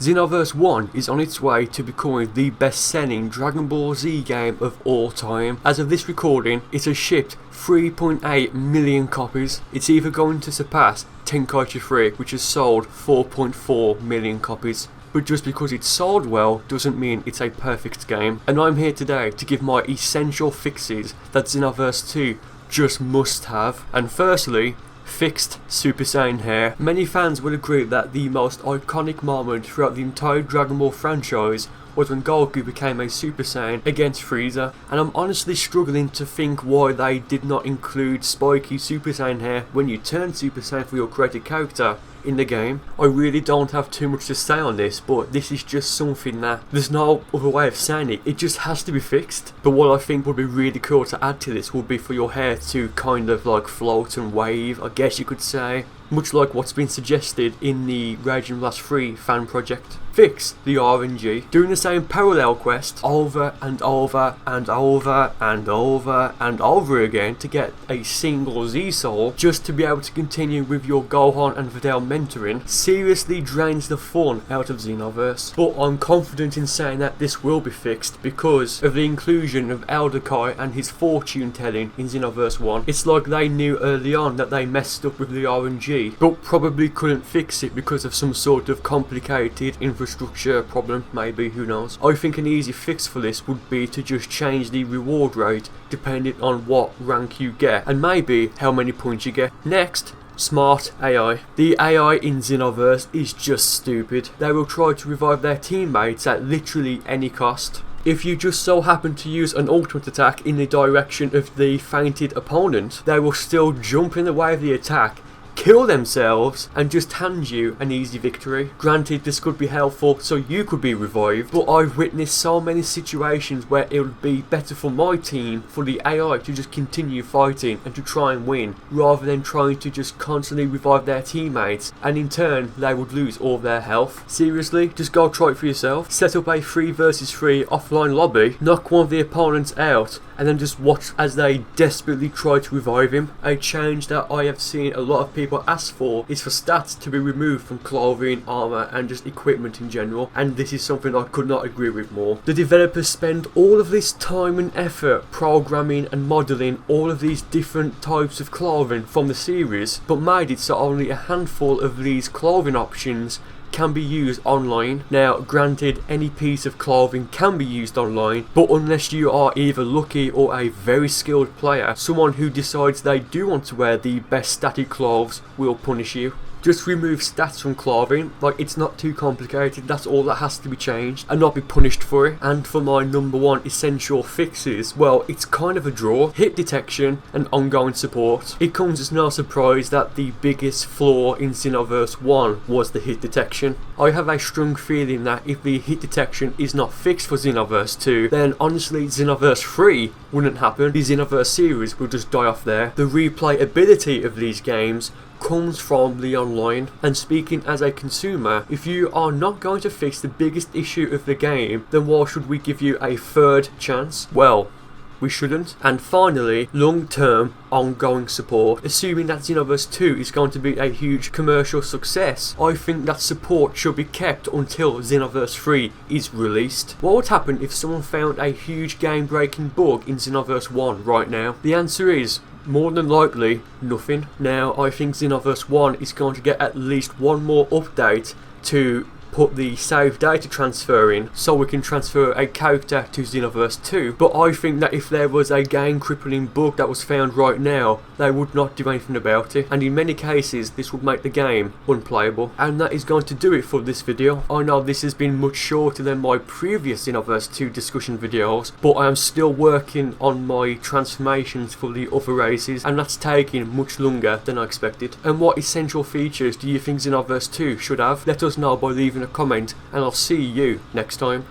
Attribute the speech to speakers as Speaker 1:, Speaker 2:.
Speaker 1: Xenoverse 1 is on its way to becoming the best-selling Dragon Ball Z game of all time. As of this recording, it has shipped 3.8 million copies. It's either going to surpass Tenkaichi 3, which has sold 4.4 million copies. But just because it's sold well doesn't mean it's a perfect game. And I'm here today to give my essential fixes that Xenoverse 2 just must have. And firstly, fixed Super Saiyan hair. Many fans will agree that the most iconic moment throughout the entire Dragon Ball franchise was when Goku became a Super Saiyan against Frieza, and I'm honestly struggling to think why they did not include spiky Super Saiyan hair when you turn Super Saiyan for your created character in the game. I really don't have too much to say on this, but this is just something that there's no other way of saying it. It just has to be fixed. But what I think would be really cool to add to this would be for your hair to kind of like float and wave, I guess you could say. Much like what's been suggested in the Raging Blast 3 fan project. Fix the RNGI, doing the same parallel quest over and over and over and over and over again to get a single Z Soul just to be able to continue with your Gohan and Videl mentoring seriously drains the fun out of Xenoverse. But I'm confident in saying that this will be fixed because of the inclusion of Elder Kai and his fortune telling in Xenoverse 1. It's like they knew early on that they messed up with the RNG, but probably couldn't fix it because of some sort of complicated infrastructure problem, maybe, who knows. I think an easy fix for this would be to just change the reward rate depending on what rank you get and maybe how many points you get. Next, smart AI. The AI in Xenoverse is just stupid. They will try to revive their teammates at literally any cost. If you just so happen to use an ultimate attack in the direction of the fainted opponent, they will still jump in the way of the attack, kill themselves, and just hand you an easy victory. Granted, this could be helpful so you could be revived, but I've witnessed so many situations where it would be better for my team for the AI to just continue fighting and to try and win, rather than trying to just constantly revive their teammates, and in turn they would lose all their health. Seriously, just go try it for yourself. Set up a 3 versus 3 offline lobby, knock one of the opponents out, and then just watch as they desperately try to revive him. A change that I have seen a lot of people ask for is for stats to be removed from clothing, armour and just equipment in general, and this is something I could not agree with more. The developers spend all of this time and effort programming and modelling all of these different types of clothing from the series, but made it so only a handful of these clothing options can be used online. Now granted, any piece of clothing can be used online, but unless you are either lucky or a very skilled player, someone who decides they do want to wear the best static clothes will punish you. Just remove stats from clothing, like it's not too complicated, that's all that has to be changed, and not be punished for it. And for my number one essential fixes, well, it's kind of a draw. Hit detection and ongoing support. It comes as no surprise that the biggest flaw in Xenoverse 1 was the hit detection. I have a strong feeling that if the hit detection is not fixed for Xenoverse 2, then honestly Xenoverse 3 wouldn't happen. The Xenoverse series will just die off there. The replayability of these games comes from the online, and speaking as a consumer, if you are not going to fix the biggest issue of the game, then why should we give you a third chance? Well, we shouldn't. And finally, long-term ongoing support. Assuming that Xenoverse 2 is going to be a huge commercial success, I think that support should be kept until Xenoverse 3 is released. What would happen if someone found a huge game-breaking bug in Xenoverse 1 right now? The answer is more than likely nothing. Now I think Xenoverse 1 is going to get at least one more update to put the save data transfer in so we can transfer a character to Xenoverse 2, but I think that if there was a game crippling bug that was found right now, they would not do anything about it, and in many cases this would make the game unplayable. And that is going to do it for this video. I know this has been much shorter than my previous Xenoverse 2 discussion videos, but I am still working on my transformations for the other races, and that's taking much longer than I expected. And what essential features do you think Xenoverse 2 should have? Let us know by leaving a comment, and I'll see you next time.